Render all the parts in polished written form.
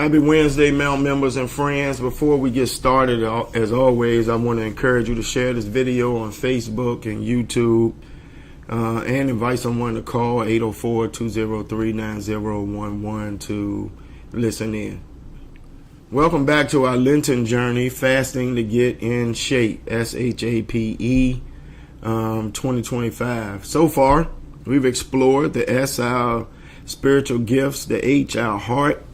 Happy Wednesday, Mount members and friends. Before we get started, as always, I want to encourage you to share this video on Facebook and YouTube and invite someone to call 804-203-9011 to listen in. Welcome back to our Lenten journey, Fasting to Get in Shape, SHAPE 2025. So far, we've explored the S, our spiritual gifts, the H, our heart,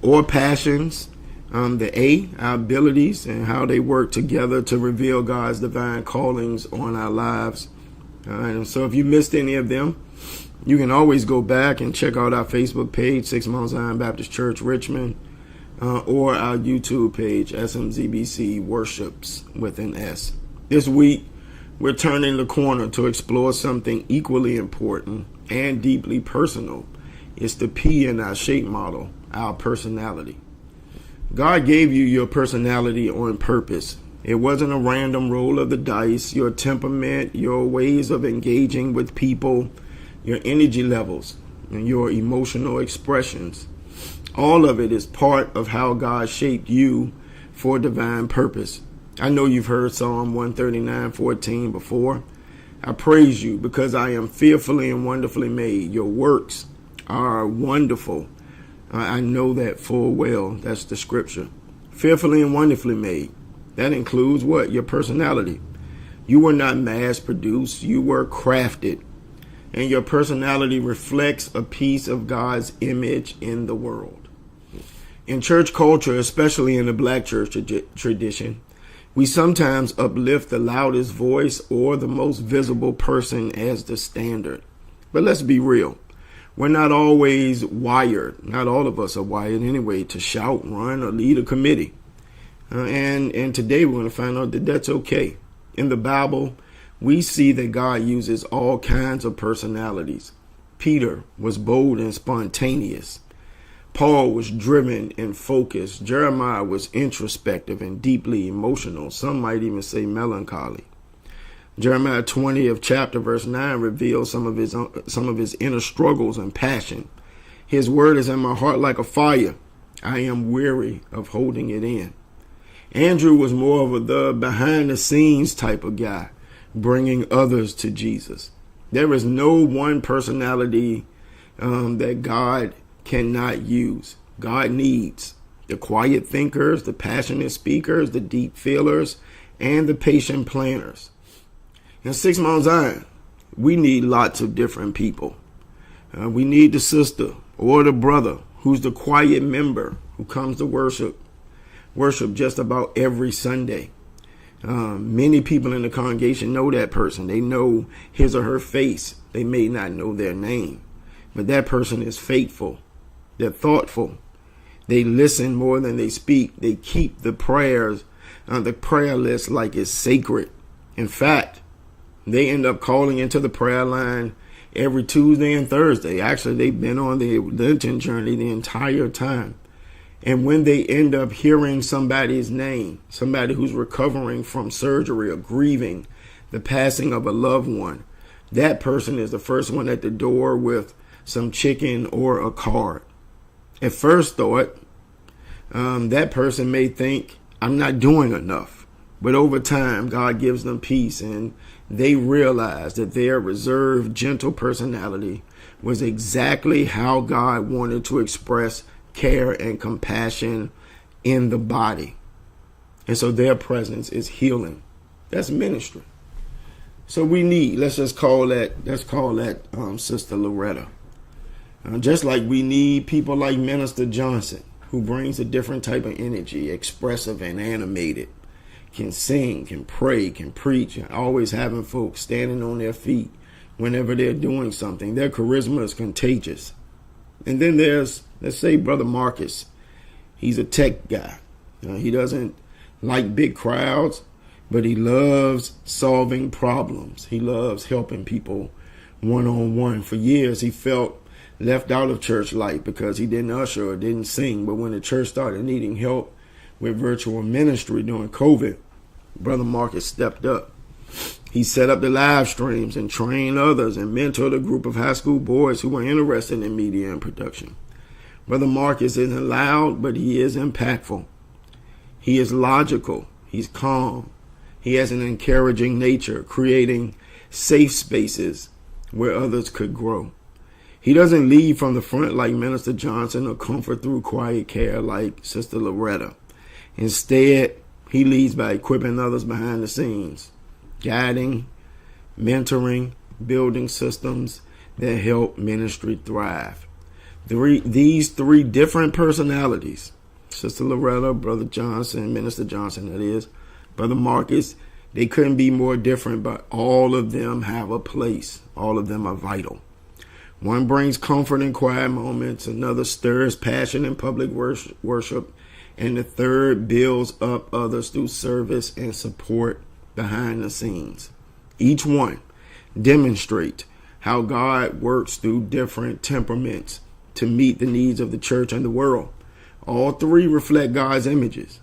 or passions, the A, our abilities, and how they work together to reveal God's divine callings on our lives. And so if you missed any of them, you can always go back and check out our Facebook page, 6 Mount Zion Baptist Church, Richmond, or our YouTube page, SMZBC Worships with an S. This week, we're turning the corner to explore something equally important and deeply personal. It's the P in our shape model, our personality. God gave you your personality on purpose. It wasn't a random roll of the dice. Your temperament, your ways of engaging with people, your energy levels, and your emotional expressions. All of it is part of how God shaped you for divine purpose. I know you've heard Psalm 139:14 before. I praise you because I am fearfully and wonderfully made. Your works are wonderful. I know that full well. That's the scripture. Fearfully and wonderfully made. That includes what? Your personality. You were not mass produced. You were crafted. And your personality reflects a piece of God's image in the world. In church culture, especially in the black church tradition, we sometimes uplift the loudest voice or the most visible person as the standard. But let's be real. We're not always wired. Not all of us are wired anyway to shout, run, or lead a committee. And today we're going to find out that that's okay. In the Bible, we see that God uses all kinds of personalities. Peter was bold and spontaneous. Paul was driven and focused. Jeremiah was introspective and deeply emotional. Some might even say melancholy. Jeremiah 20 of chapter verse 9 reveals some of his inner struggles and passion. His word is in my heart like a fire. I am weary of holding it in. Andrew was more of the behind the scenes type of guy, bringing others to Jesus. There is no one personality that God cannot use. God needs the quiet thinkers, the passionate speakers, the deep feelers, and the patient planners. In 6 Mount Zion, we need lots of different people. We need the sister or the brother who's the quiet member who comes to worship just about every Sunday. Many people in the congregation know that person. They know his or her face. They may not know their name, but that person is faithful. They're thoughtful. They listen more than they speak. They keep the prayers on the prayer list like it's sacred. In fact, they end up calling into the prayer line every Tuesday and Thursday. Actually, they've been on the Lenten journey the entire time. And when they end up hearing somebody's name, somebody who's recovering from surgery or grieving the passing of a loved one, that person is the first one at the door with some chicken or a card. At first thought, that person may think, I'm not doing enough. But over time, God gives them peace, and they realize that their reserved, gentle personality was exactly how God wanted to express care and compassion in the body. And so their presence is healing. That's ministry. So we need, let's call that Sister Loretta. Just like we need people like Minister Johnson, who brings a different type of energy, expressive and animated. Can sing, can pray, can preach, and always having folks standing on their feet whenever they're doing something. Their charisma is contagious. And then there's, let's say, Brother Marcus. He's a tech guy. He doesn't like big crowds, but he loves solving problems. He loves helping people one-on-one. For years, he felt left out of church life because he didn't usher or didn't sing. But when the church started needing help with virtual ministry during COVID, Brother Marcus stepped up. He set up the live streams and trained others and mentored a group of high school boys who were interested in media and production. Brother Marcus isn't loud, but he is impactful. He is logical. He's calm. He has an encouraging nature, creating safe spaces where others could grow. He doesn't lead from the front like Minister Johnson or comfort through quiet care like Sister Loretta. Instead, he leads by equipping others behind the scenes, guiding, mentoring, building systems that help ministry thrive. These three different personalities, Sister Loretta, Brother Johnson, Minister Johnson, that is, Brother Marcus, they couldn't be more different, but all of them have a place. All of them are vital. One brings comfort in quiet moments, another stirs passion in public worship, and the third builds up others through service and support behind the scenes. Each one demonstrate how God works through different temperaments to meet the needs of the church and the world. All three reflect God's image,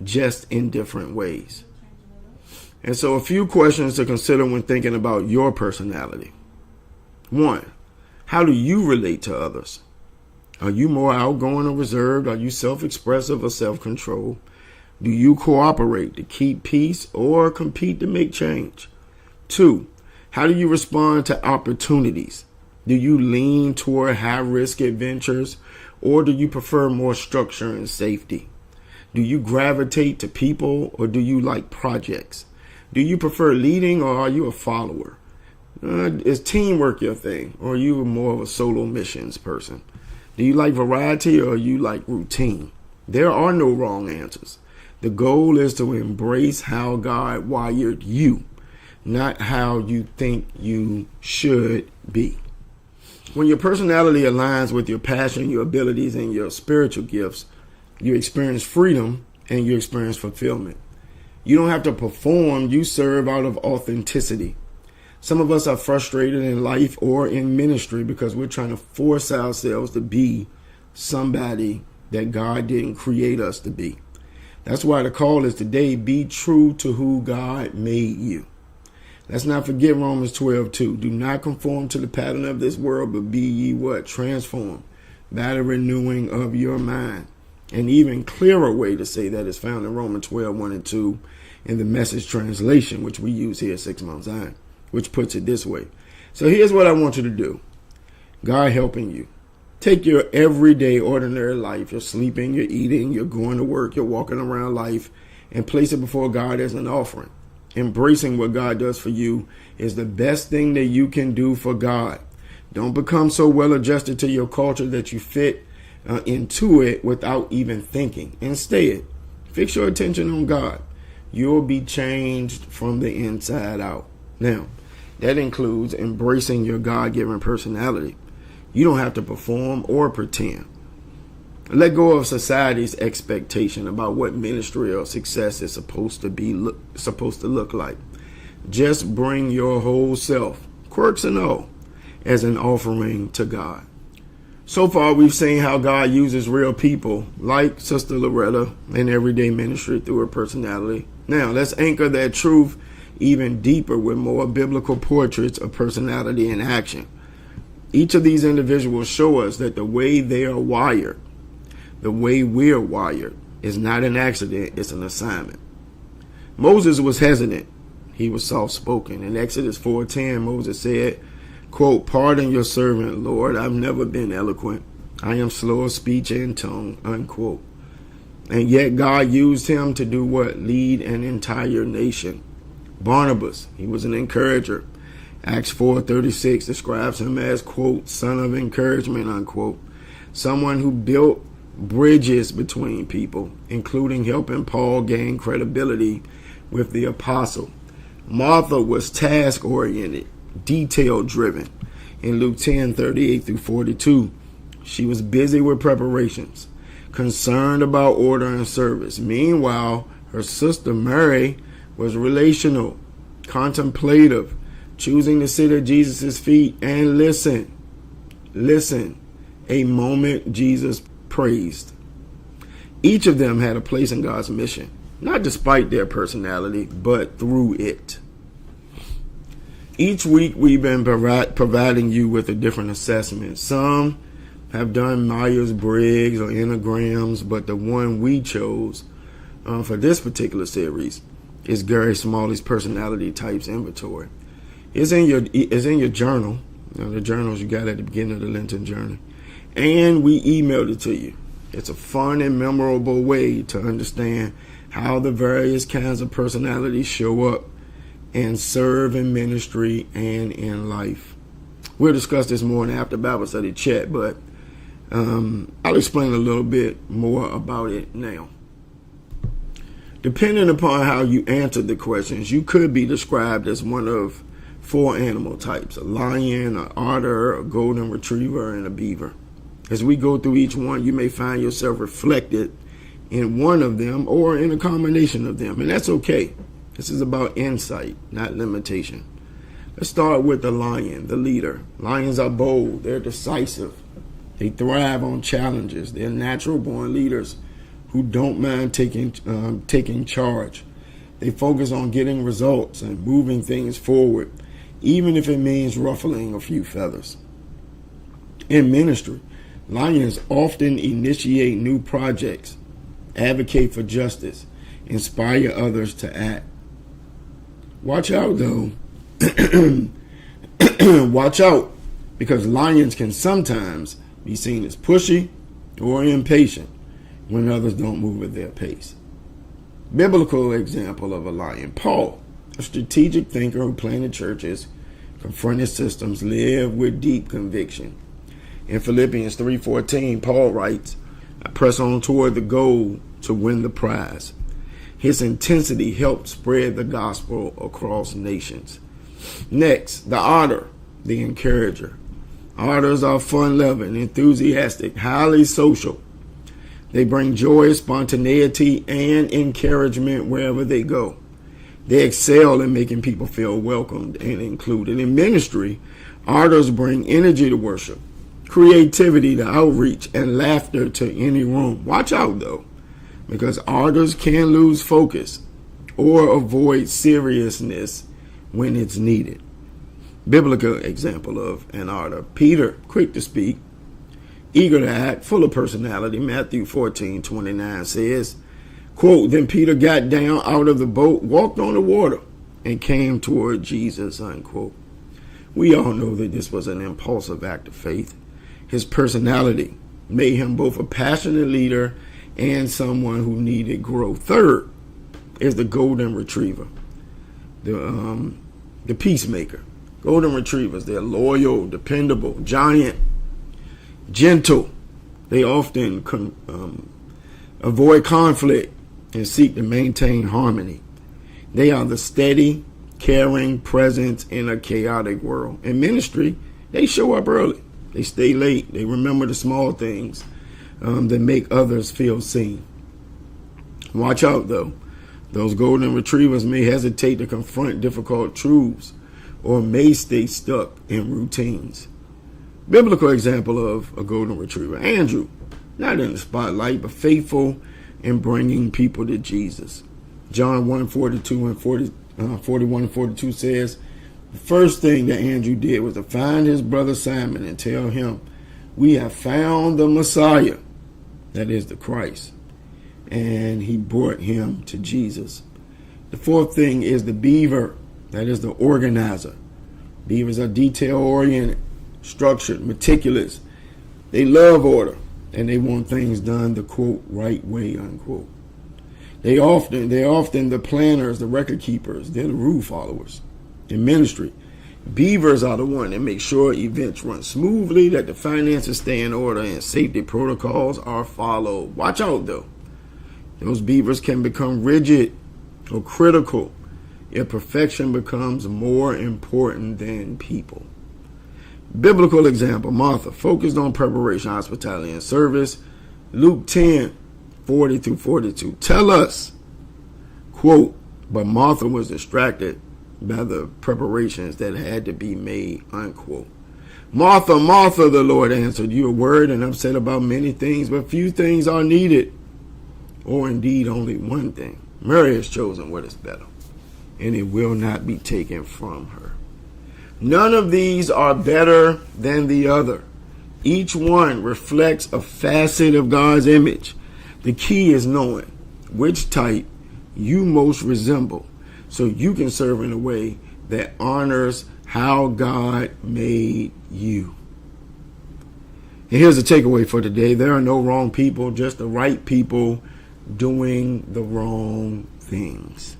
just in different ways. And so a few questions to consider when thinking about your personality. 1, how do you relate to others? Are you more outgoing or reserved? Are you self-expressive or self-controlled? Do you cooperate to keep peace or compete to make change? 2, how do you respond to opportunities? Do you lean toward high-risk adventures, or do you prefer more structure and safety? Do you gravitate to people, or do you like projects? Do you prefer leading, or are you a follower? Is teamwork your thing, or are you more of a solo missions person? Do you like variety, or you like routine? There are no wrong answers. The goal is to embrace how God wired you, not how you think you should be. When your personality aligns with your passion, your abilities, and your spiritual gifts, you experience freedom and you experience fulfillment. You don't have to perform, you serve out of authenticity. Some of us are frustrated in life or in ministry because we're trying to force ourselves to be somebody that God didn't create us to be. That's why the call is today, be true to who God made you. Let's not forget Romans 12:2. Do not conform to the pattern of this world, but be ye what? Transformed by the renewing of your mind. An even clearer way to say that is found in Romans 12:1 and 2 in the Message translation, which we use here at 6 Mount Zion, which puts it this way. So here's what I want you to do. God helping you. Take your everyday, ordinary life. You're sleeping, you're eating, you're going to work, you're walking around life, and place it before God as an offering. Embracing what God does for you is the best thing that you can do for God. Don't become so well adjusted to your culture that you fit into it without even thinking. Instead, fix your attention on God. You'll be changed from the inside out. Now, that includes embracing your God-given personality. You don't have to perform or pretend. Let go of society's expectation about what ministry or success is supposed to look like. Just bring your whole self, quirks and all, as an offering to God. So far, we've seen how God uses real people like Sister Loretta in everyday ministry through her personality. Now, let's anchor that truth even deeper with more biblical portraits of personality in action. Each of these individuals show us that the way they are wired, the way we're wired, is not an accident, it's an assignment. Moses was hesitant. He was soft-spoken. In Exodus 4:10, Moses said, quote, "Pardon your servant, Lord. I've never been eloquent. I am slow of speech and tongue," unquote. And yet God used him to do what? Lead an entire nation. Barnabas, he was an encourager. Acts 4:36 describes him as, quote, "son of encouragement," unquote. Someone who built bridges between people, including helping Paul gain credibility with the apostle. Martha was task-oriented, detail-driven. In Luke 10:38 through 42, she was busy with preparations, concerned about order and service. Meanwhile, her sister Mary was relational, contemplative, choosing to sit at Jesus' feet and listen. Listen, a moment Jesus praised. Each of them had a place in God's mission, not despite their personality, but through it. Each week we've been providing you with a different assessment. Some have done Myers-Briggs or Enneagrams, but the one we chose for this particular series is Gary Smalley's Personality Types Inventory. It's in your journal, the journals you got at the beginning of the Lenten journey, and we emailed it to you. It's a fun and memorable way to understand how the various kinds of personalities show up and serve in ministry and in life. We'll discuss this more in the After Bible Study chat, but I'll explain a little bit more about it now. Depending upon how you answered the questions, you could be described as one of 4 animal types: a lion, an otter, a golden retriever, and a beaver. As we go through each one, you may find yourself reflected in one of them or in a combination of them, and that's okay. This is about insight, not limitation. Let's start with the lion, the leader. Lions are bold. They're decisive. They thrive on challenges. They're natural-born leaders who don't mind taking charge. They focus on getting results and moving things forward, even if it means ruffling a few feathers. In ministry, lions often initiate new projects, advocate for justice, inspire others to act. Watch out, though. Watch out, because lions can sometimes be seen as pushy or impatient when others don't move at their pace. Biblical example of a lion: Paul, a strategic thinker who planted churches, confronted systems, lived with deep conviction. In Philippians 3:14, Paul writes, "I press on toward the goal to win the prize." His intensity helped spread the gospel across nations. Next, the otter, the encourager. Otters are fun-loving, enthusiastic, highly social. They bring joy, spontaneity, and encouragement wherever they go. They excel in making people feel welcomed and included. In ministry, otters bring energy to worship, creativity to outreach, and laughter to any room. Watch out, though, because otters can lose focus or avoid seriousness when it's needed. Biblical example of an otter: Peter, quick to speak, eager to act, full of personality. Matthew 14:29 says, quote, "Then Peter got down out of the boat, walked on the water, and came toward Jesus," unquote. We all know that this was an impulsive act of faith. His personality made him both a passionate leader and someone who needed growth. Third is the golden retriever, the peacemaker. Golden retrievers, they're loyal, dependable, giant, gentle. They often avoid conflict and seek to maintain harmony. They are the steady, caring presence in a chaotic world. In ministry, they show up early. They stay late. They remember the small things that make others feel seen. Watch out, though. Those golden retrievers may hesitate to confront difficult truths or may stay stuck in routines. Biblical example of a golden retriever: Andrew, not in the spotlight, but faithful in bringing people to Jesus. John 1:42 and 41 and 42 says, the first thing that Andrew did was to find his brother Simon and tell him, "We have found the Messiah," that is the Christ. And he brought him to Jesus. The fourth thing is the beaver, that is the organizer. Beavers are detail-oriented, structured, meticulous. They love order, and they want things done the, quote, right way, unquote. They're often the planners, the record keepers. They're the rule followers. In ministry, beavers are the one that make sure events run smoothly, that the finances stay in order, and safety protocols are followed. Watch out, though. Those beavers can become rigid or critical if perfection becomes more important than people. Biblical example: Martha, focused on preparation, hospitality, and service. Luke 10:40 through 42. Tell us, quote, "But Martha was distracted by the preparations that had to be made," unquote. "Martha, Martha," the Lord answered, "you are worried and upset about many things, but few things are needed, or indeed only one thing. Mary has chosen what is better, and it will not be taken from her." None of these are better than the other. Each one reflects a facet of God's image. The key is knowing which type you most resemble so you can serve in a way that honors how God made you. And here's the takeaway for today. There are no wrong people, just the right people doing the wrong things.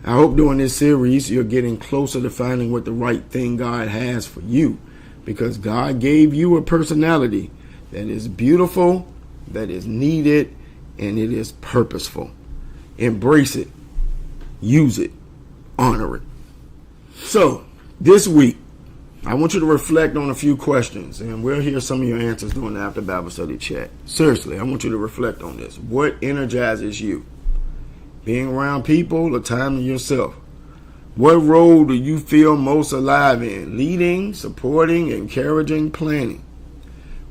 I hope during this series you're getting closer to finding what the right thing God has for you, because God gave you a personality that is beautiful, that is needed, and it is purposeful. Embrace it, use it, honor it. So, this week, I want you to reflect on a few questions, and we'll hear some of your answers during the After Bible Study chat. Seriously, I want you to reflect on this. What energizes you? Being around people or time to yourself? What role do you feel most alive in? Leading, supporting, encouraging, planning.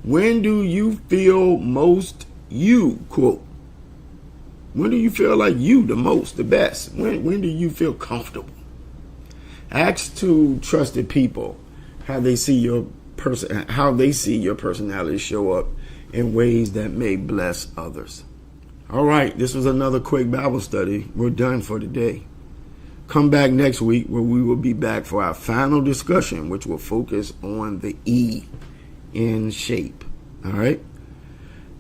When do you feel most you, quote? When do you feel like you the most, the best? When do you feel comfortable? Ask two trusted people how they see your personality show up in ways that may bless others. All right, this was another quick Bible study. We're done for today. Come back next week where we will be back for our final discussion, which will focus on the E in shape. All right.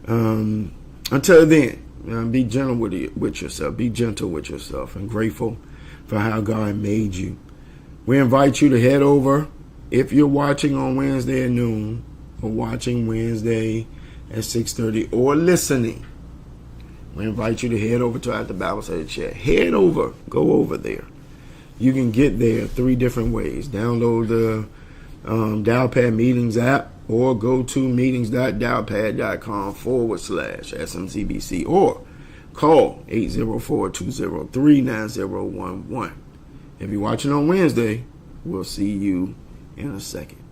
Until then, be gentle with yourself. Be gentle with yourself and grateful for how God made you. We invite you to head over, if you're watching on Wednesday at noon or watching Wednesday at 6:30 or listening, we invite you to head over to After Bible Study chat. Head over. Go over there. You can get there 3 different ways. Download the Dialpad Meetings app or go to meetings.dialpad.com/SMCBC or call 804-203-9011. If you're watching on Wednesday, we'll see you in a second.